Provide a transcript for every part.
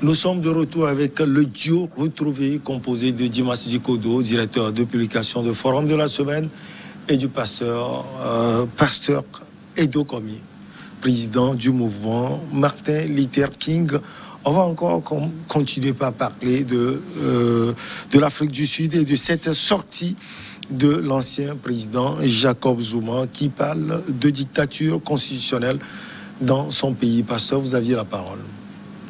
Nous sommes de retour avec le duo retrouvé composé de Dimas Dikodo, directeur de publication de Forum de la Semaine, et du pasteur Edo Komi, président du mouvement Martin Luther King. On va encore continuer par parler de l'Afrique du Sud et de cette sortie de l'ancien président Jacob Zuma qui parle de dictature constitutionnelle dans son pays. Pasteur, vous aviez la parole.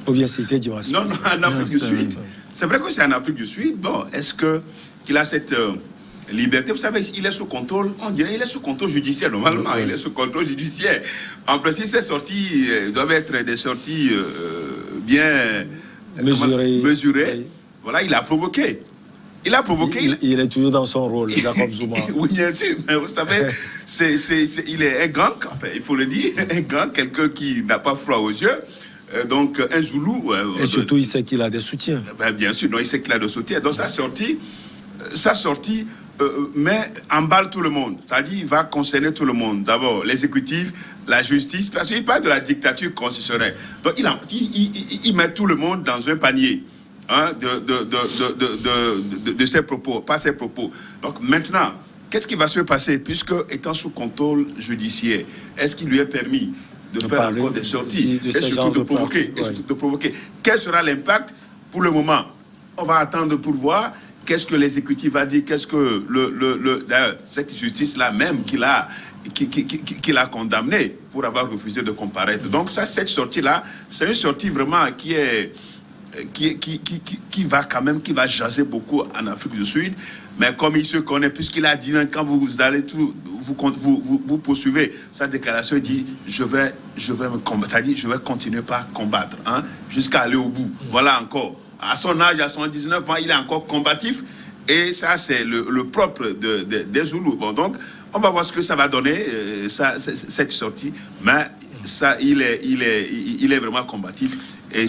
Ou bien c'était Dimas? Non, en Afrique du Sud. C'est vrai que c'est en Afrique du Sud. Bon, est-ce qu'il a cette liberté? Vous savez, il est sous contrôle, on dirait, il est sous contrôle judiciaire, normalement. Il est sous contrôle judiciaire. En principe, ces sorties doivent être des sorties bien mesurées. Oui. Voilà, il a provoqué. Il a provoqué. Il est toujours dans son rôle, Jacob Zuma. Oui, bien sûr. Mais vous savez, il est un gang, enfin, il faut le dire, un gang, quelqu'un qui n'a pas froid aux yeux. Donc, un Zoulou. Et surtout, il sait qu'il a des soutiens. Ben, bien sûr, donc, il sait qu'il a des soutiens. Donc, sa sortie mais emballe tout le monde. C'est-à-dire, il va concerner tout le monde. D'abord, l'exécutif, la justice, parce qu'il parle de la dictature constitutionnelle. Donc, il met tout le monde dans un panier. Hein, de ses propos, pas ses propos. Donc maintenant, qu'est-ce qui va se passer puisque étant sous contrôle judiciaire, est-ce qu'il lui est permis de faire encore des sorties et surtout de provoquer? Quel sera l'impact pour le moment? On va attendre pour voir qu'est-ce que l'exécutif va dire, qu'est-ce que cette justice-là même qu'il a condamné pour avoir refusé de comparaître. Donc ça, cette sortie-là, c'est une sortie vraiment qui va quand même, qui va jaser beaucoup en Afrique du Sud, mais comme il se connaît, puisqu'il a dit, quand vous allez vous poursuivez, sa déclaration dit, je vais me combattre, c'est-à-dire, je vais continuer par combattre, hein, jusqu'à aller au bout. Voilà encore. À son âge, à son 19 ans, il est encore combatif, et ça, c'est le propre des Zoulous. Bon, donc, on va voir ce que ça va donner, cette sortie, mais ça, il est vraiment combatif. Et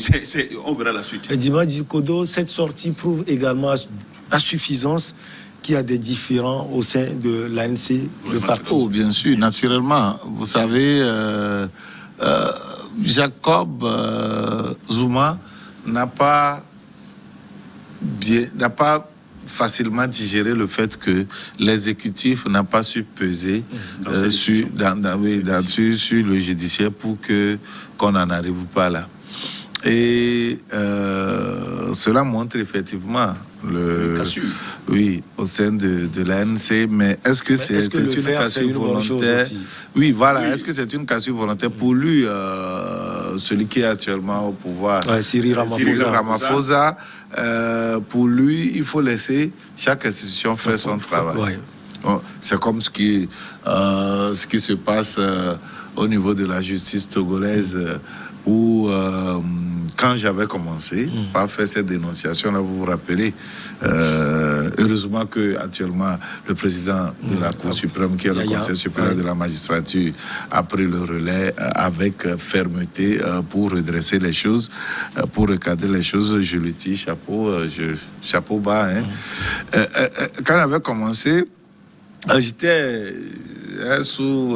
on verra la suite. Dimas Dikodo, cette sortie prouve également à suffisance qu'il y a des différends au sein de l'ANC, le parti. Oh, bien sûr, naturellement. Vous savez, Jacob Zuma n'a pas facilement digéré le fait que l'exécutif n'a pas su peser sur le judiciaire pour qu'on n'en arrive pas là. Et cela montre effectivement oui, au sein de l'ANC, mais est-ce que c'est une cassure volontaire? Oui, voilà, est-ce que c'est une cassure volontaire pour lui, celui qui est actuellement au pouvoir, Cyril Ramaphosa, pour lui, il faut laisser chaque institution faire son travail. Bon, c'est comme ce qui se passe au niveau de la justice togolaise, où quand j'avais commencé par faire cette dénonciation-là, vous vous rappelez, heureusement que actuellement le président de la Cour suprême, qui est le Conseil supérieur de la magistrature, a pris le relais avec fermeté pour redresser les choses, pour recadrer les choses. Je le dis, chapeau bas. Hein. Quand j'avais commencé, j'étais sous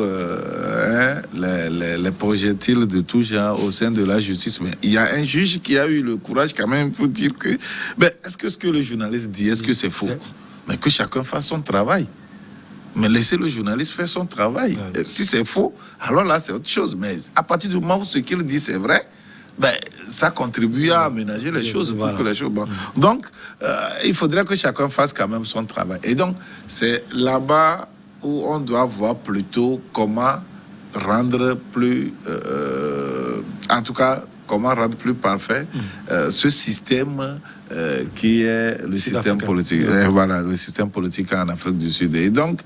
les projectiles de tout genre au sein de la justice. Mais il y a un juge qui a eu le courage quand même pour dire que est-ce que ce que le journaliste dit, est-ce que c'est faux? Mais que chacun fasse son travail. Mais laissez le journaliste faire son travail. Si c'est faux, alors là c'est autre chose. Mais à partir du moment où ce qu'il dit c'est vrai, ça contribue à aménager les choses. Pour que les choses donc, il faudrait que chacun fasse quand même son travail. Et donc, c'est là-bas où on doit voir plutôt comment rendre plus... en tout cas, comment rendre plus parfait ce système qui est le système politique. Voilà, le système politique en Afrique du Sud. Et donc,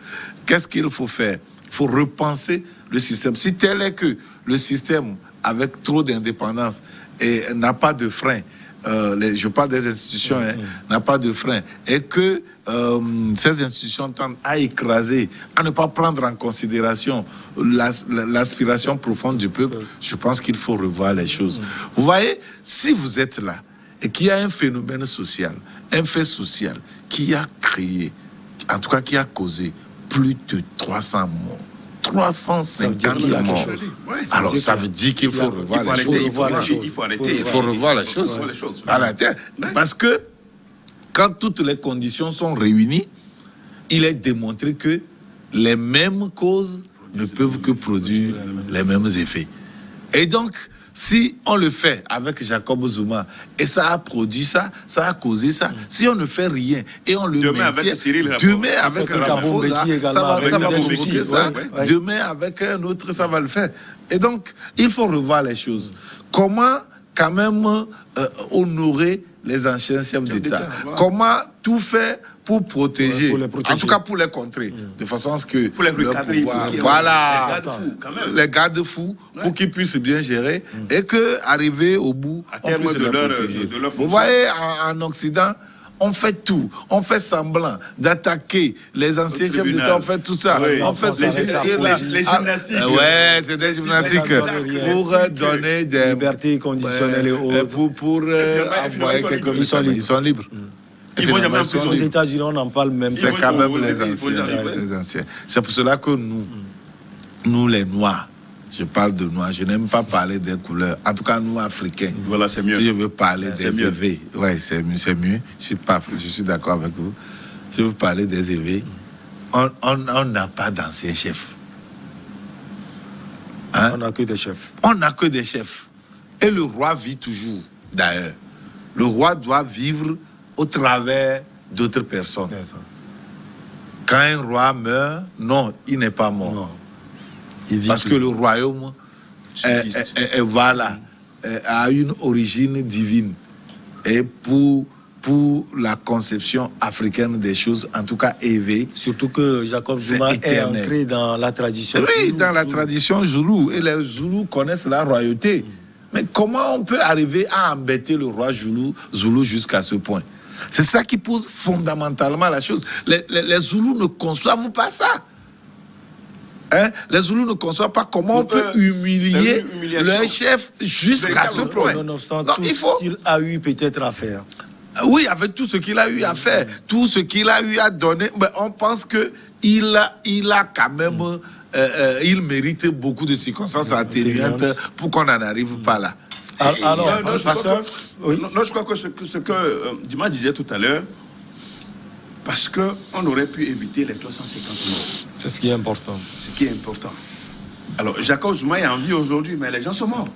qu'est-ce qu'il faut faire? Il faut repenser le système. Si tel est que le système, avec trop d'indépendance, et n'a pas de frein, je parle des institutions, n'a pas de frein, et que ces institutions tendent à écraser, à ne pas prendre en considération l'aspiration profonde du peuple, je pense qu'il faut revoir les choses. Vous voyez, si vous êtes là, et qu'il y a un phénomène social, un fait social, qui a créé, en tout cas qui a causé plus de 300 morts, 350 qu'il y a morts. quelque chose. Ouais, Alors, ça veut dire qu'il faut revoir les choses. Il faut arrêter. Il faut revoir les choses. Voilà. Parce que quand toutes les conditions sont réunies, il est démontré que les mêmes causes ne peuvent que produire les mêmes effets. Et donc, si on le fait avec Jacob Zuma et ça a produit ça, ça a causé ça, si on ne fait rien et on le demain maintient, avec Cyril demain avec Ramaphosa, ça va provoquer ça, ouais. demain avec un autre, ça va le faire. Et donc, il faut revoir les choses. Comment quand même honorer les anciens chefs d'État? Voilà. Comment tout faire pour protéger, pour les protéger. en tout cas pour les contrer, de façon à ce que Pour les leur recadrer, pouvoir, il faut qu'il y ait voilà, les garde-fous, quand même. les garde-fous pour qu'ils puissent bien gérer et que arriver au bout, À on terme puisse de les leur- protéger. de leur Vous fonction. voyez, en Occident, on fait tout. On fait semblant d'attaquer les anciens chefs tribunal. d'État. On fait tout ça. Oui. On fait Les- ceci, les gymnastiques. Ouais, c'est des gymnastiques Ça donne rien. pour donner des Liberté conditionnelle et autres. pour finalement, envoyer ils sont quelques libres. messages. Ils sont libres. Ils vont jamais en sont prison. Aux libres. États-Unis, on en parle même. C'est vont- quand même ils les vont y anciens. arriver. Les anciens. C'est pour cela que nous les Noirs, je parle de Noirs, je n'aime pas parler des couleurs. En tout cas, nous, Africains. Voilà, c'est mieux. Si je veux parler C'est des mieux. éveils, ouais, c'est mieux. Je suis d'accord avec vous. Si je veux parler des éveils, on n'a pas d'anciens chefs. Hein? On n'a que des chefs. On n'a que des chefs. Et le roi vit toujours, d'ailleurs. Le roi doit vivre au travers d'autres personnes. Quand un roi meurt, non, il n'est pas mort. Non. Il vit Parce que toujours. le royaume voilà, a une origine divine. Et pour la conception africaine des choses, en tout cas élevée, Surtout que Jacob C'est Zuma est éternel. ancré dans la tradition. oui, Zoulou, dans la Zoulou. tradition zoulou, et les zoulous connaissent la royauté. Mais comment on peut arriver à embêter le roi zoulou jusqu'à ce point? C'est ça qui pose fondamentalement la chose. Les zoulous ne conçoivent pas ça. Hein? Les zoulous ne conçoivent pas comment on peut humilier une humiliation. leur chef jusqu'à ce Véritable, point. Nonobstant Non, tout il faut... ce qu'il a eu peut-être à faire. Oui, avec tout ce qu'il a eu à faire, tout ce qu'il a eu à donner, ben, on pense que il a quand même, il mérite beaucoup de circonstances atténuantes pour qu'on n'en arrive pas là. Alors, Non, je pasteur, crois que- non, je crois que ce que Dimas disait tout à l'heure, parce qu'on aurait pu éviter les 350 morts, c'est ce qui est important. ce qui est important. Alors, Jacob Zuma est en vie aujourd'hui, mais les gens sont morts.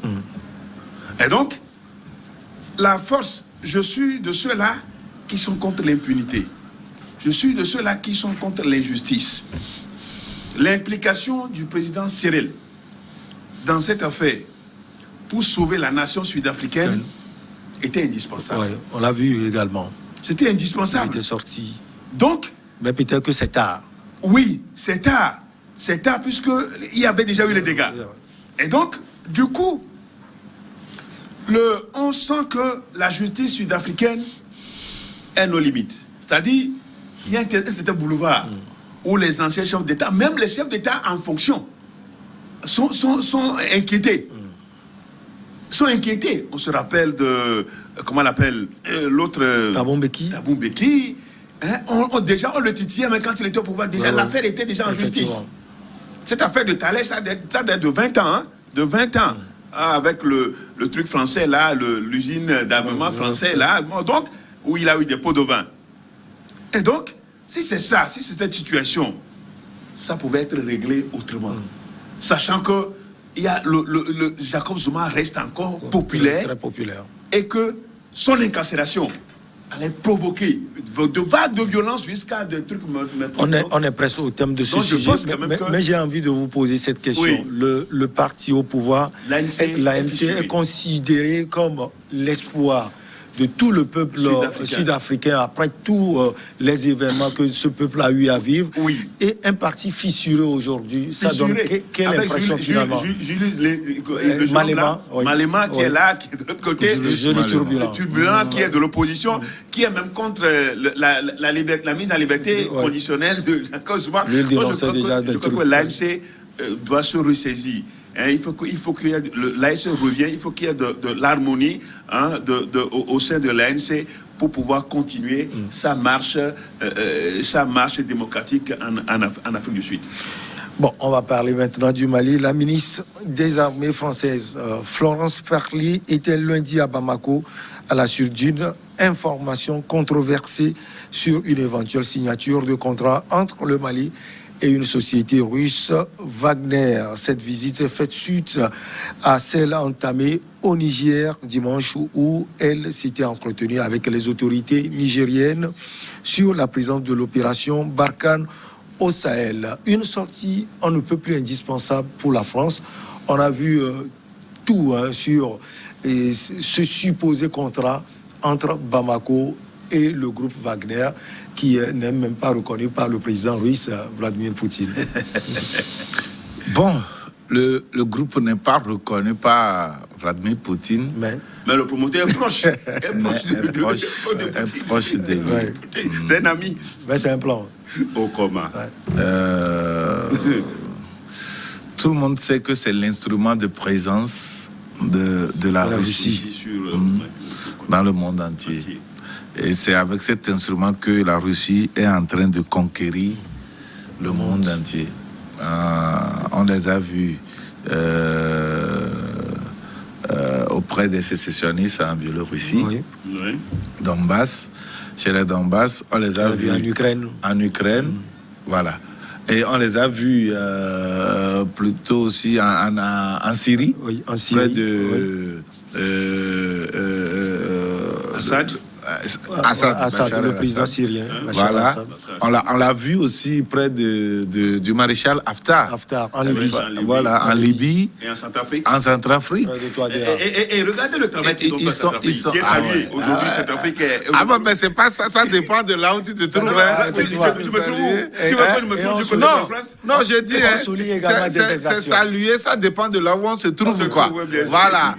Et donc, la force, je suis de ceux-là qui sont contre l'impunité. Je suis de ceux-là qui sont contre l'injustice. L'implication du président Cyril dans cette affaire pour sauver la nation sud-africaine était indispensable. Ouais, on l'a vu également. C'était Il indispensable. était sorti. Donc, Mais peut-être que c'est tard. oui, c'est tard. C'est tard puisqu'il y avait déjà eu les dégâts. Et donc, du coup, on sent que la justice sud-africaine est nos limites. C'est-à-dire, il y a un certain boulevard où les anciens chefs d'État, même les chefs d'État en fonction, sont inquiétés. Sont inquiétés. On se rappelle de, comment on l'appelle, l'autre... Thabo Mbeki. Thabo Mbeki. Hein, déjà, on le titillait, mais quand il était au pouvoir, déjà, l'affaire était déjà en justice. Cette affaire de Thalès, ça date de 20 ans. Hein, de 20 ans. Ah, avec le truc français, là, l'usine d'armement français, là. Bon, donc, où il a eu des pots de vin. Et donc, si c'est ça, si c'est cette situation, ça pouvait être réglé autrement. Sachant que il y a le Jacob Zuma reste encore populaire, Très populaire. et que son incarcération allait provoquer de vagues de violence jusqu'à des trucs... On est presque au thème de ce Donc, je sujet. pense quand même que- Mais j'ai envie de vous poser cette question. Oui. Le parti au pouvoir, L'ANC est considéré comme l'espoir de tout le peuple sud-africain après tous les événements que ce peuple a eu à vivre. Oui. Et un parti fissuré aujourd'hui, ça donne quelle avec impression finalement? le Malema, oui. Malema qui Oui. est là, qui est de l'autre côté, Le jeune turbulent. le turbulent qui est de l'opposition, qui est même contre la mise en liberté Ouais. conditionnelle de Jacob Zuma. Lui, il Moi, je dénonçait crois déjà que- des je crois trucs. que l'ANC doit se ressaisir. Hein, il faut que l'ANC revienne, il faut qu'il y ait de l'harmonie au sein de l'ANC pour pouvoir continuer sa marche démocratique en Afrique du Sud. Bon, on va parler maintenant du Mali. La ministre des Armées françaises, Florence Parly, était lundi à Bamako à la suite d'une information controversée sur une éventuelle signature de contrat entre le Mali et une société russe, Wagner. Cette visite fait suite à celle entamée au Niger dimanche où elle s'était entretenue avec les autorités nigériennes sur la présence de l'opération Barkhane au Sahel. Une sortie on ne peut plus indispensable pour la France. On a vu tout sur ce supposé contrat entre Bamako et le groupe Wagner qui n'est même pas reconnu par le président russe Vladimir Poutine. Bon, le groupe n'est pas reconnu par Vladimir Poutine. Mais le promoteur est proche. Proche de lui. Ouais. C'est un ami. Mais c'est un plan. Au comment Tout le monde sait que c'est l'instrument de présence de la Russie dans le monde entier. Et c'est avec cet instrument que la Russie est en train de conquérir le monde entier. On les a vus auprès des sécessionnistes en Biélorussie, Oui. Donbass, chez les Donbass, on les a vus en Ukraine, voilà. Et on les a vus plutôt aussi en Syrie, Oui, en Syrie, près de Assad. Bachar le président al-Assad. syrien. Voilà, Assad. on l'a vu aussi près du maréchal Haftar. Haftar, en Libye. Voilà, en Libye, Et en Centrafrique. en Centrafrique. Près de Touadéra. Et regardez le travail qu'ils ont fait en Centrafrique. ils sont- Qui est ah salué. ouais. Aujourd'hui, Centrafrique est... Ah bon, mais c'est pas ça, ça dépend de là où tu te trouves. Ah, Tu me trouves où? Tu veux pas que je me trouve du côté de la France? Non, je dis, Et on souligne également des c'est exactions. salué, ça dépend de là où on se trouve, se quoi. trouve, ouais, bien sûr. Voilà.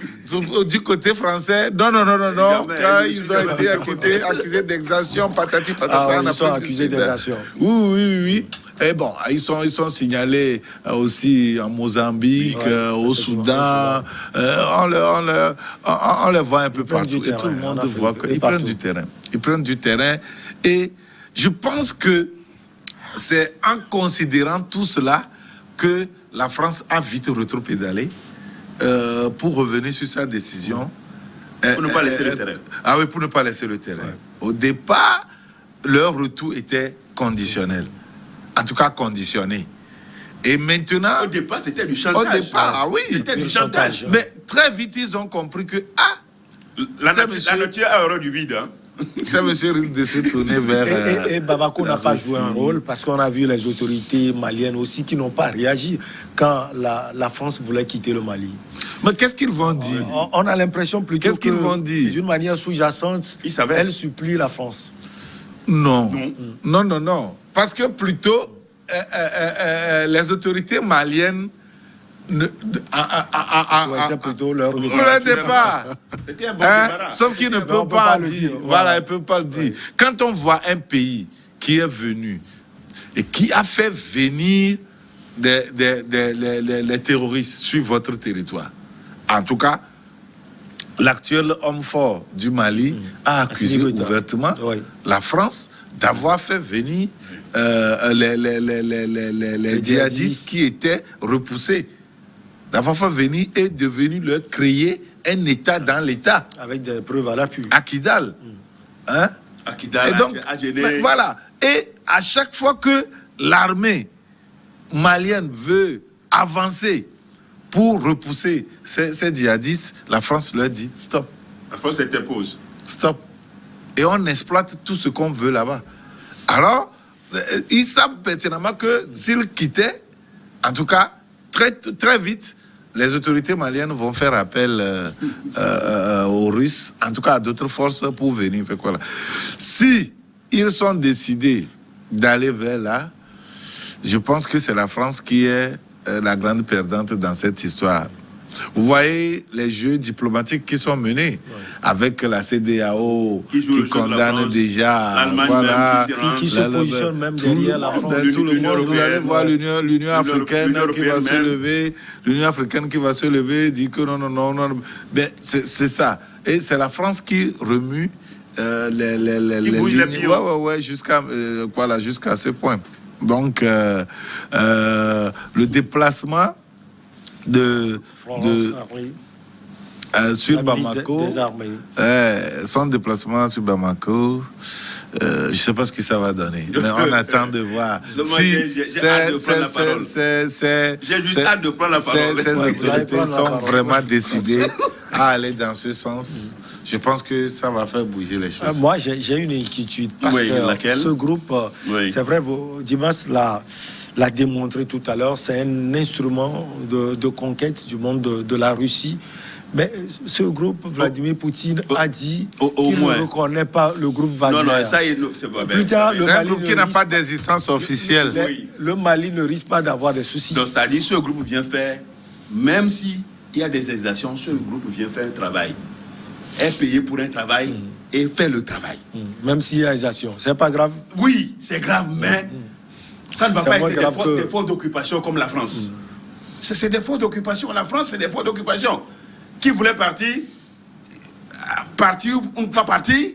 Du côté français, non. Jamais, Quand je ils suis ont été jamais accusés d'exaction, patati patata. Ah oui, en ils sont Afrique du accusés Sud. d'exaction. Oui. Et bon, ils sont signalés aussi en Mozambique, Ouais, au Soudan. On les voit un peu prennent partout. du Et tout le terrain, monde en Afrique, voit et qu'ils partout. prennent du terrain. Ils prennent du terrain. Et je pense que c'est en considérant tout cela que la France a vite rétropédalé pour revenir sur sa décision. Pour ne pas laisser le terrain. Ah oui, pour ne pas laisser le terrain. Au départ, leur retour était conditionnel. En tout cas, conditionné. Et maintenant... Au départ, c'était du chantage. Au départ, ah oui. C'était du Du chantage. chantage. Mais très vite, ils ont compris que, La Ça, nature a horreur du vide. Hein. ce monsieur risque de se tourner vers... Et Bamako n'a pas Russie. joué un rôle parce qu'on a vu les autorités maliennes aussi qui n'ont pas réagi quand la France voulait quitter le Mali. Mais qu'est-ce qu'ils vont dire? On a l'impression plutôt Qu'est-ce qu'ils vont dire? d'une manière sous-jacente, Ils savaient. elle supplie la France. Non. Parce que plutôt, les autorités maliennes Souhaitait plutôt leur pour le départ. C'était un bon Hein? débarras. Sauf qu'il ne on peut peut pas pas le le dire. dire. Voilà, Voilà. il ne peut pas le dire. Quand on voit un pays qui est venu et qui a fait venir les terroristes sur votre territoire, en tout cas, l'actuel homme fort du Mali a accusé Assimi Goïta. ouvertement Oui. la France d'avoir fait venir les djihadistes qui étaient repoussés, d'avoir fait venir et de venir leur créer un État dans l'État, Avec des preuves à l'appui. à Kidal. Hein? Akidal, Et donc, Adjené. ben, voilà. Et à chaque fois que l'armée malienne veut avancer pour repousser ces djihadistes, la France leur dit stop, La France s'interpose. stop. Et on exploite tout ce qu'on veut là-bas. Alors, ils savent pertinemment que s'ils quittaient, en tout cas, très vite, les autorités maliennes vont faire appel aux Russes, en tout cas à d'autres forces pour venir faire quoi là. Si ils sont décidés d'aller vers là, je pense que c'est la France qui est la grande perdante dans cette histoire. Vous voyez les jeux diplomatiques qui sont menés avec la CEDEAO Qui joue le jeu de la condamne France, déjà, l'Allemagne voilà, même qui se positionne même derrière la France. tout le L'Union monde, vous allez européenne, voir l'Union africaine l'Union qui va européenne se même. lever, l'Union africaine qui va se lever, dit que non. Mais c'est ça. Et c'est la France qui remue les Qui bouge les lignes. pions. Ouais, jusqu'à jusqu'à ce point. Donc, le déplacement de sur Bamako, son déplacement sur Bamako, je ne sais pas ce que ça va donner. Mais on attend de voir. J'ai juste hâte de prendre la parole. Ces autorités sont vraiment décidées à aller dans ce sens. Je pense que ça va faire bouger les choses. Moi, j'ai une inquiétude. Parce que ce groupe, c'est vrai, Dimas l'a démontré tout à l'heure, c'est un instrument de conquête du monde de la Russie. Mais ce groupe, Vladimir Poutine a dit qu'il ne reconnaît pas le groupe Wagner. Non, ça c'est pas bien. Plus tard, c'est un groupe qui n'a pas d'existence officielle. Le Mali ne risque pas d'avoir des soucis. Donc, c'est-à-dire ce groupe vient faire, même s'il y a des exactions, ce groupe vient faire un travail. Est payé pour un travail et fait le travail. Même s'il y a des actions. C'est pas grave? Oui, c'est grave, mais ça ne va pas être des fautes d'occupation comme la France. C'est des fautes d'occupation. La France, c'est des fautes d'occupation. Qui voulait partir ou pas partir,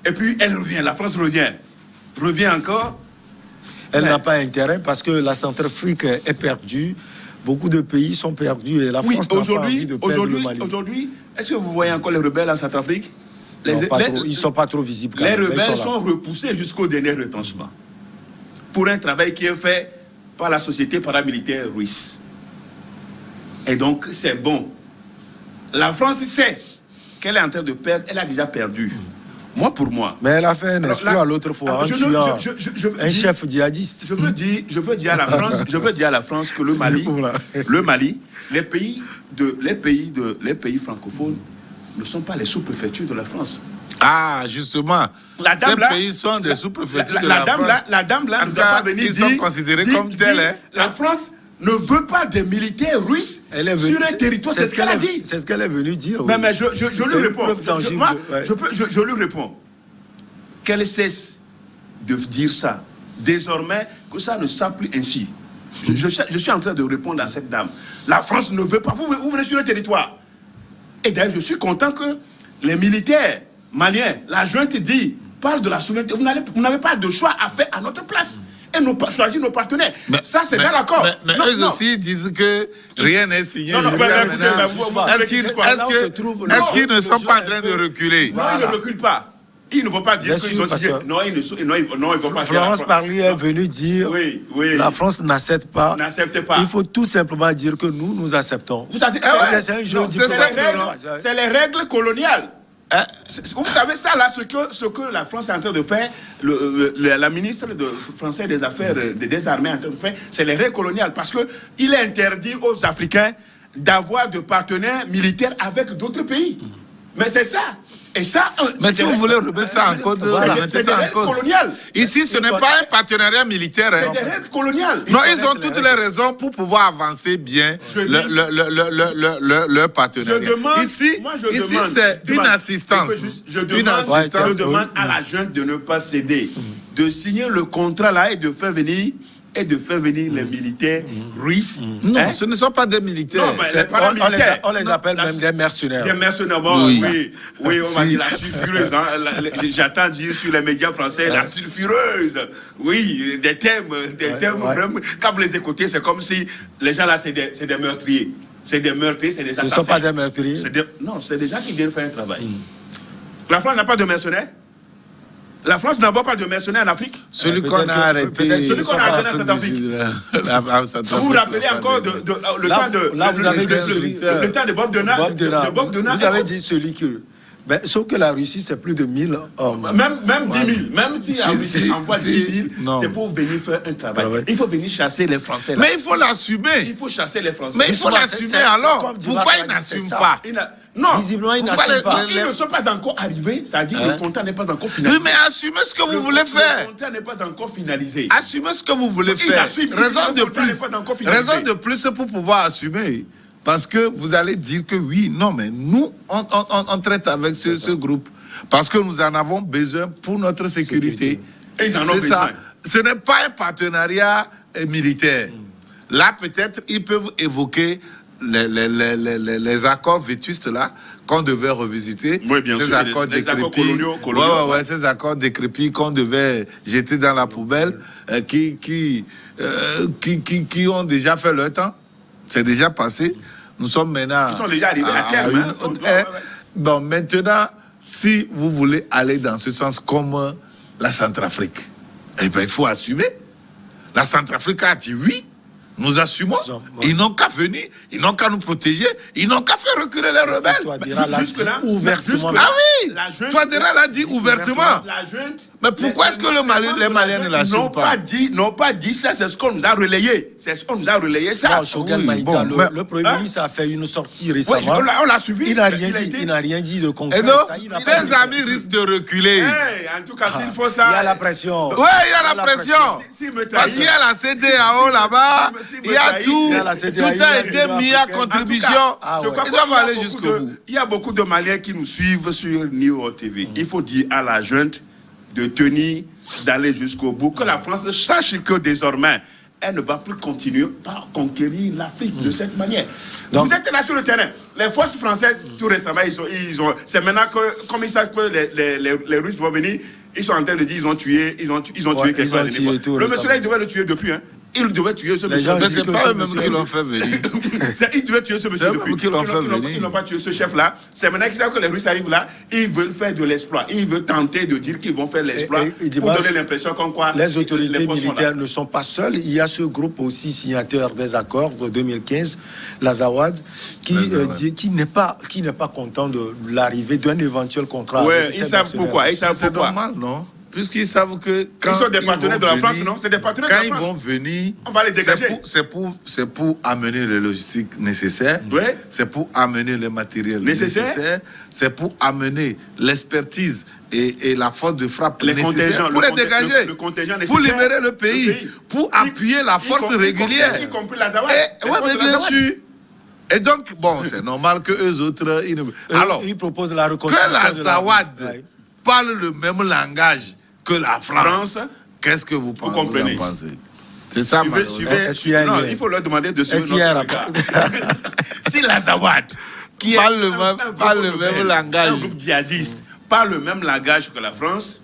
et puis elle revient. La France revient encore. Elle n'a pas intérêt parce que la Centrafrique est perdue. Beaucoup de pays sont perdus et la France n'a pas envie de perdre le Mali. Aujourd'hui, est-ce que vous voyez encore les rebelles en Centrafrique? Ils ne sont pas trop visibles. Les rebelles sont repoussés jusqu'au dernier retranchement pour un travail qui est fait par la société paramilitaire russe. Et donc, c'est bon. La France sait qu'elle est en train de perdre. Elle a déjà perdu. Moi, pour moi. Mais elle a fait un exploit l'autre fois en tuant un chef djihadiste. Je veux dire à la France, que le Mali, les pays francophones ne sont pas les sous-préfectures de la France. Ah, justement. Ces pays sont des sous-préfectures de la France. La dame là ne doit pas venir dire. Ils sont considérés comme tels. La France ne veut pas des militaires russes sur un territoire. C'est ce qu'elle a dit. C'est ce qu'elle est venue dire. Mais je lui réponds. Je lui réponds. Qu'elle cesse de dire ça. Désormais, que ça ne soit plus ainsi. Je suis en train de répondre à cette dame. La France ne veut pas. Vous venez sur un territoire. Et d'ailleurs, je suis content que les militaires maliens, la junte dit, parle de la souveraineté. Vous n'avez pas de choix à faire à notre place. Et nous choisir nos partenaires. Ça, c'est dans l'accord. Mais eux aussi disent que rien n'est signé. Est-ce qu'ils ne sont pas en train de reculer? Non, ils ne reculent pas. Ils ne vont pas dire qu'ils ont signé. Non, ils ne vont pas. Florence Parly est venue dire la France n'accepte pas. Il faut tout simplement dire que nous acceptons. C'est les règles coloniales. Vous savez ça là, ce que la France est en train de faire, la ministre française des Affaires des Armées est en train de faire, c'est les règles coloniales. Parce qu'il est interdit aux Africains d'avoir de partenaires militaires avec d'autres pays. Mais c'est ça. Et ça, mais si vous voulez remettre ça en cause, c'est des règles coloniales. Ici, ce n'est pas un partenariat militaire. C'est des règles coloniales. Non, ils ont toutes les raisons pour pouvoir avancer bien leur partenariat. Ici, c'est une assistance. Je demande à la junte de ne pas céder, de signer le contrat là et de faire venir les militaires russes. Non, ce ne sont pas des militaires. Non, mais les paramilitaires. On les appelle même des mercenaires. Des mercenaires, oui, on va dire la sulfureuse. J'attends dire sur les médias français, la sulfureuse. Oui, des termes vraiment. Quand vous les écoutez, c'est comme si les gens là, c'est des meurtriers. C'est des meurtriers, c'est des assassins. Ce ne sont pas des meurtriers. Non, c'est des gens qui viennent faire un travail. La France n'a pas de mercenaires. La France n'envoie pas de mercenaires en Afrique. Celui qu'on a arrêté. Celui qu'on a arrêté en Centrafrique. Vous vous rappelez encore le temps de Bob Denard. Vous avez dit celui que... Ben, sauf que la Russie, c'est plus de 1000 hommes. Même 10 000. Même si la Russie envoie 10 000, c'est pour venir faire un travail. Il faut venir chasser les Français. Mais il faut l'assumer. Il faut chasser les Français. Mais il faut l'assumer alors. Pourquoi ils n'assument pas? Non, visiblement, ils n'assument pas. Ils ne sont pas encore arrivés. C'est-à-dire le contrat n'est pas encore finalisé. Oui, mais assumez ce que vous voulez faire. Le contrat n'est pas encore finalisé. Assumez ce que vous voulez faire. Raison de plus pour pouvoir assumer. Parce que vous allez dire que oui, non, mais nous, on traite avec ce groupe. Parce que nous en avons besoin pour notre sécurité. Et ils en ont besoin. Ce n'est pas un partenariat militaire. Là, peut-être, ils peuvent évoquer les accords vétustes là qu'on devait revisiter. Oui, bien ces sûr, accords les accords décrépits. coloniaux, Ouais, ces accords décrépits qu'on devait jeter dans la poubelle, qui ont déjà fait leur temps. C'est déjà passé. Nous sommes maintenant. Ils sont déjà arrivés à terme. Hein. Bon, maintenant, si vous voulez aller dans ce sens comme la Centrafrique, eh bien, il faut assumer. La Centrafrique a dit oui. Nous assumons. Ils n'ont qu'à venir, ils n'ont qu'à nous protéger, ils n'ont qu'à faire reculer les rebelles. Jusque-là, ouvertement. Ah oui, Touadéra l'a dit ouvertement. Mais pourquoi est-ce que les Maliens ne l'assument pas? N'ont pas dit ça, c'est ce qu'on nous a relayé. C'est ce qu'on nous a relayé, ça. Non, Choguel Maïga, le Premier ministre a fait une sortie récemment. Oui, on l'a suivi. Il n'a rien dit de concret. Et donc, les amis risquent de reculer. En tout cas, s'il faut ça. Il y a la pression. Oui, il y a la pression. Parce qu'il y a la CEDEAO là-bas. Il y a tout. Tout a été mis à contribution. Je crois qu'ils doivent aller jusqu'au bout. Il y a beaucoup de Maliens qui nous suivent sur New TV. Il faut dire à la junte de tenir, d'aller jusqu'au bout. Que la France sache que désormais, elle ne va plus continuer par conquérir l'Afrique de cette manière. Donc, vous êtes là sur le terrain. Les forces françaises, tout récemment, c'est maintenant que, comme ils savent que les Russes vont venir, ils sont en train de dire ils ont tué quelqu'un. Le monsieur là, il devait le tuer depuis. Hein. Il devait tuer ce monsieur. Mais c'est pas eux-mêmes qui l'ont fait venir. Ils devaient tuer ce monsieur depuis. Ils n'ont pas tué ce chef-là. C'est maintenant qu'ils savent que les Russes arrivent là, ils veulent faire de l'exploit. Ils veulent tenter de dire qu'ils vont faire l'exploit pour donner l'impression comme quoi les autorités militaires ne sont pas seules. Il y a ce groupe aussi signataire des accords de 2015, l'Azawad, qui n'est pas content de l'arrivée d'un éventuel contrat. Oui, ils savent pourquoi. C'est normal, non? Puisqu'ils savent que quand ils sont des partenaires de la France, non? C'est des partenaires de la France. Quand ils vont venir, on va les dégager. C'est pour amener les logistiques nécessaires. Oui. C'est pour amener les matériels nécessaires. C'est pour amener l'expertise et la force de frappe nécessaire pour les dégager. Pour libérer le pays. Pour appuyer la force régulière. Y compris la Zawad. Oui, mais bien sûr. Et donc, bon, c'est normal que eux autres... Alors, ils proposent la reconstruction que la Zawad parle le même langage que la France. Qu'est-ce que vous pensez? C'est ça, non, il faut leur demander de suivre notre regard. Si la Zawad, qui parle le même langage, un groupe djihadiste, parle le même langage que la France,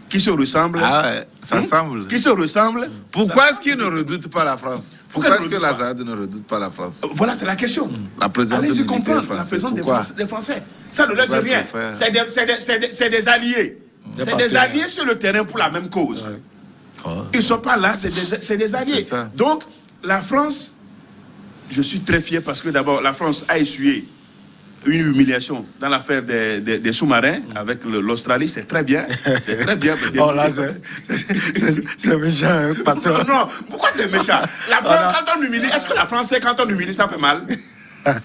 qui se ressemble. Ah ouais, ça semble. Qui se ressemble. Pourquoi est-ce qu'ils ne redoutent pas la France? Pourquoi est-ce que la Zawad ne redoute pas la France? Voilà, c'est la question. La présence allez-y comprendre la présence des Français. Ça ne leur dit rien. C'est des alliés. C'est des alliés sur le terrain pour la même cause. Ils ne sont pas là, c'est des alliés. Donc, la France, je suis très fier parce que d'abord, la France a essuyé une humiliation dans l'affaire des sous-marins avec l'Australie. C'est très bien. C'est très bien. Oh là, c'est méchant, hein, pasteur. Non, pourquoi c'est méchant? La France, quand on humilie, est-ce que la France sait quand on humilie, ça fait mal?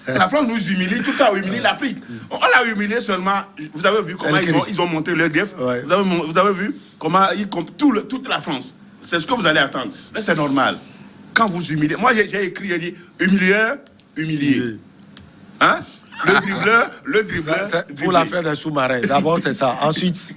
La France nous humilie, tout le temps humilie l'Afrique. On l'a humilié seulement. Vous avez vu comment ils ont montré leur greffe. Ouais. Vous avez vu comment ils comptent toute la France. C'est ce que vous allez attendre. Là, c'est normal. Quand vous humiliez. Moi, j'ai écrit, j'ai dit humilieur, humilié. Hein? Le dribbleur. Pour l'affaire des sous-marins. D'abord, c'est ça. Ensuite,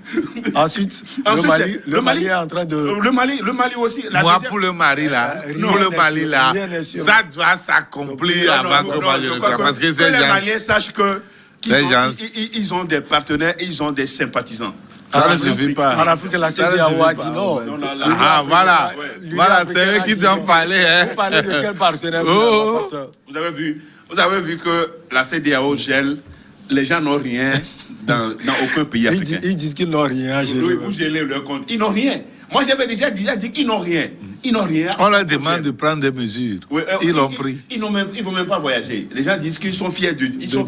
le Mali est en train de. Le Mali aussi. Pour le Mali, là, ça doit s'accomplir avant que moi je le croie. Parce que les Maliens sachent que ils ont des partenaires et ils ont des sympathisants. Ça ne suffit pas. En Afrique, la CEDEAO a dit non. Ah, voilà. Voilà, c'est eux qui doivent parler. Vous parlez de quel partenaire? Vous avez vu que la CEDEAO gèle, les gens n'ont rien dans aucun pays africain. Ils disent qu'ils n'ont rien à geler. Oui, vous gélez leur compte. Ils n'ont rien. Moi, j'avais déjà dit qu'ils n'ont rien. Ils n'ont rien. On leur demande de prendre des mesures. Oui, ils l'ont pris. Ils ne vont même pas voyager. Les gens disent qu'ils sont fiers de la Guinée. Ils sont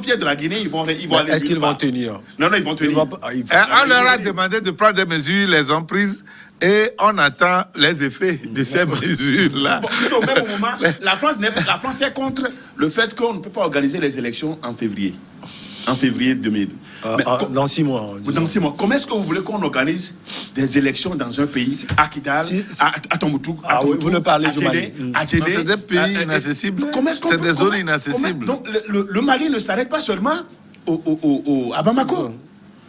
fiers de la Guinée. Ils vont aller. Est-ce qu'ils vont tenir? Non, ils vont tenir. On leur a demandé de prendre des mesures, les ont prises. Et on attend les effets de ces mesures-là. Au même moment, la France est contre le fait qu'on ne peut pas organiser les élections en février. En février 2000. Dans 6 mois. Dans 6 mois. Comment est-ce que vous voulez qu'on organise des élections dans un pays, à Kidal, à Tombouctou, vous ne parlez du Mali. C'est des pays inaccessibles. C'est des zones inaccessibles. Donc le Mali ne s'arrête pas seulement à Bamako.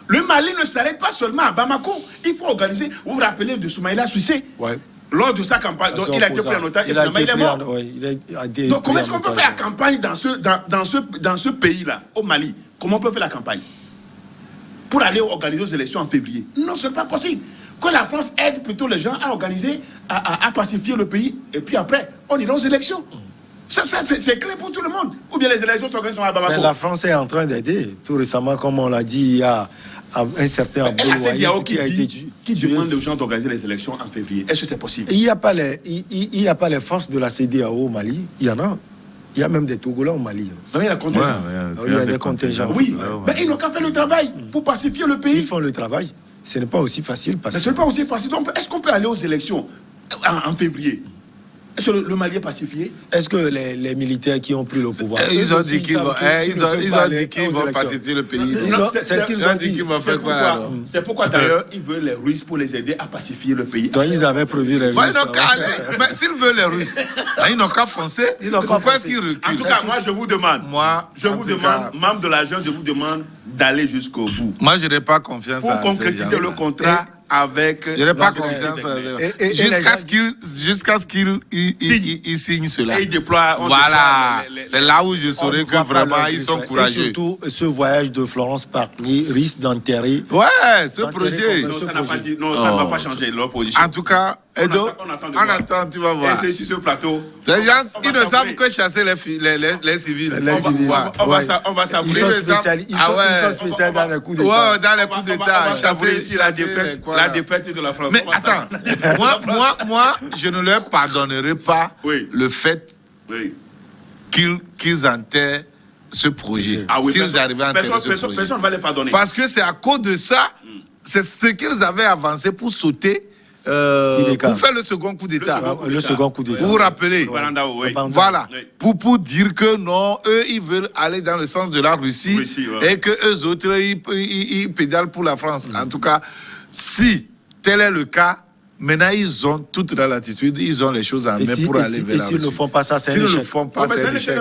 Le Mali ne s'arrête pas seulement à Bamako. Il faut organiser. Vous vous rappelez de Soumaïla Suissé? Ouais. Lors de sa campagne, donc il a été pris en otage et finalement il est mort. Donc comment est-ce qu'on peut faire la campagne dans ce pays-là, au Mali? Comment on peut faire la campagne pour aller organiser aux élections en février? Non, ce n'est pas possible. Que la France aide plutôt les gens à organiser, à pacifier le pays, et puis après, on ira aux élections. Ça c'est clair pour tout le monde. Ou bien les élections s'organisent à Bamako. Mais la France est en train d'aider. Tout récemment, comme on l'a dit, il y a un certain Abdoul Wahid qui tué. demande aux gens d'organiser les élections en février. Est-ce que c'est possible? Il n'y a pas les forces de la CEDEAO au Mali. Il y en a. Il y a même des Togolais au Mali. Non, il y a des contingents. Il y a des contingents. Oui, mais ils n'ont qu'à faire le travail pour pacifier le pays. Ils font le travail. Ce n'est pas aussi facile. Mais ce n'est pas aussi facile. Donc, est-ce qu'on peut aller aux élections en février? Est-ce que le Mali est pacifié? Est-ce que les militaires qui ont pris le pouvoir... Ils ont dit qu'ils vont pacifier le pays. C'est ce qu'ils ont dit. C'est pourquoi d'ailleurs ils veulent les Russes pour les aider à pacifier le pays. Donc ils avaient prévu les Russes. Mais s'ils veulent les Russes, ils n'ont qu'à foncer. Pourquoi est-ce qu'ils reculent? En tout cas, moi je vous demande, membre de la jeune, je vous demande d'aller jusqu'au bout. Moi je n'ai pas confiance pour concrétiser le contrat. Avec je n'ai pas confiance jusqu'à ce qu'ils signent cela. Et ils déploient, voilà, c'est là où je saurais que vraiment ils sont courageux. Et surtout, ce voyage de Florence Parly risque d'enterrer. Ouais, ce projet. Non, ça ne va pas changer leur position. En tout cas, Edo, on attend, tu vas voir. Et c'est sur ce plateau. Ces gens, ils ne savent que chasser les civils. On va savourer. Ils sont spécialisés dans les coups d'État. Ouais, dans les coups d'État. On va savourer ici la défaite de la France. Mais attends, moi, je ne leur pardonnerai pas le fait qu'ils enterrent ce projet. S'ils arrivent à enterrer ce projet. Personne ne va les pardonner. Parce que c'est à cause de ça, c'est ce qu'ils avaient avancé pour sauter. Pour faire le second coup d'État. Le second coup d'État. Vous vous rappelez? Voilà. Pour dire que non, eux, ils veulent aller dans le sens de la Russie et que eux autres, ils pédalent pour la France. En tout cas, si tel est le cas, maintenant, ils ont toute la latitude, ils ont les choses en main pour aller vers la Russie. S'ils ne font pas ça, c'est un échec. S'ils ne le font pas, c'est un échec.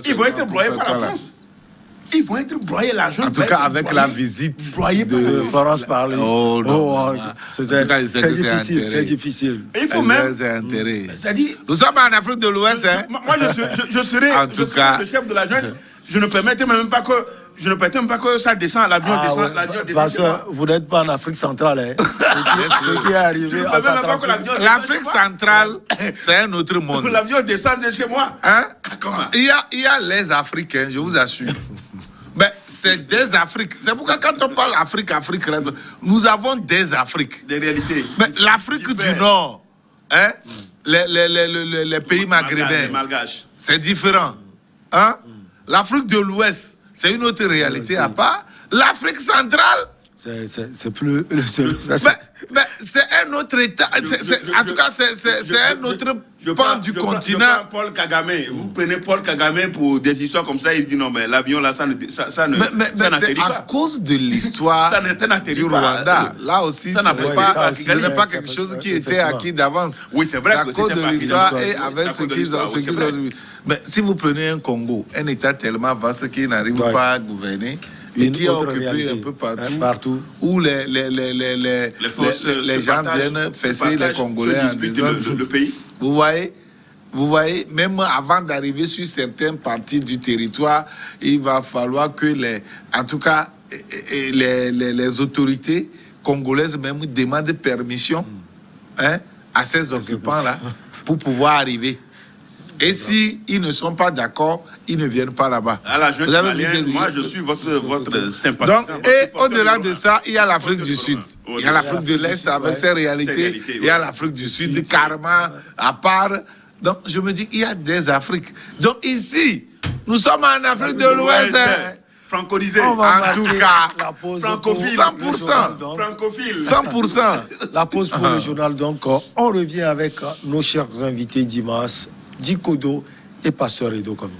Ils vont être broyés par la France. Ils vont être broyés l'argent. En tout cas, avec la visite de Florence Parly. Oh non. C'est difficile. C'est difficile. Il faut même. Nous sommes en Afrique de l'Ouest. Moi, je serai le chef de la junte. Je ne permettrais même pas que ça descende, l'avion descende. Parce que vous n'êtes pas en Afrique centrale. Ce qui est arrivé à l'Afrique centrale, c'est un autre monde. L'avion descend de chez moi. Comment? Il y a les Africains, je vous assure. Mais c'est des Afriques. C'est pourquoi quand on parle Afrique, nous avons des Afriques. Des réalités. Mais l'Afrique du Nord, les pays maghrébins, c'est différent. L'Afrique de l'Ouest, c'est une autre réalité à part. L'Afrique centrale, c'est plus... Mais c'est un autre état. En tout cas, c'est un autre pan du continent. Paul Kagame. Vous prenez Paul Kagame pour des histoires comme ça, il dit non, mais l'avion là, ça n'atterrit pas. Mais c'est à cause de l'histoire du Rwanda. Là aussi, ce n'est pas quelque chose qui était acquis d'avance. Oui, c'est vrai. C'est à cause de l'histoire et avec ce qu'ils ont. Mais si vous prenez un Congo, un état tellement vaste qui n'arrive pas à gouverner, et qui a occupé un peu partout, où les gens viennent fesser les Congolais en disant le pays. Vous voyez, même avant d'arriver sur certaines parties du territoire, il va falloir que en tout cas, les autorités congolaises même demandent permission à ces occupants-là pour pouvoir arriver. Et si ils ne sont pas d'accord, ils ne viennent pas là-bas. À la jeune malienne, moi je suis votre sympathisant. Donc, et au-delà de ça, il y a l'Afrique du Sud. Il y a l'Afrique de l'Est avec ses réalités. Il y a l'Afrique du Sud, carrément à part. Donc, je me dis qu'il y a des Afriques. Donc, ici, nous sommes en Afrique de l'Ouest. Franconisé. En tout cas, francophile. 100%. Francophile. 100%. La pause pour le journal. Donc, on revient avec nos chers invités Dimas, Dikodo et Pasteur Edo Komi.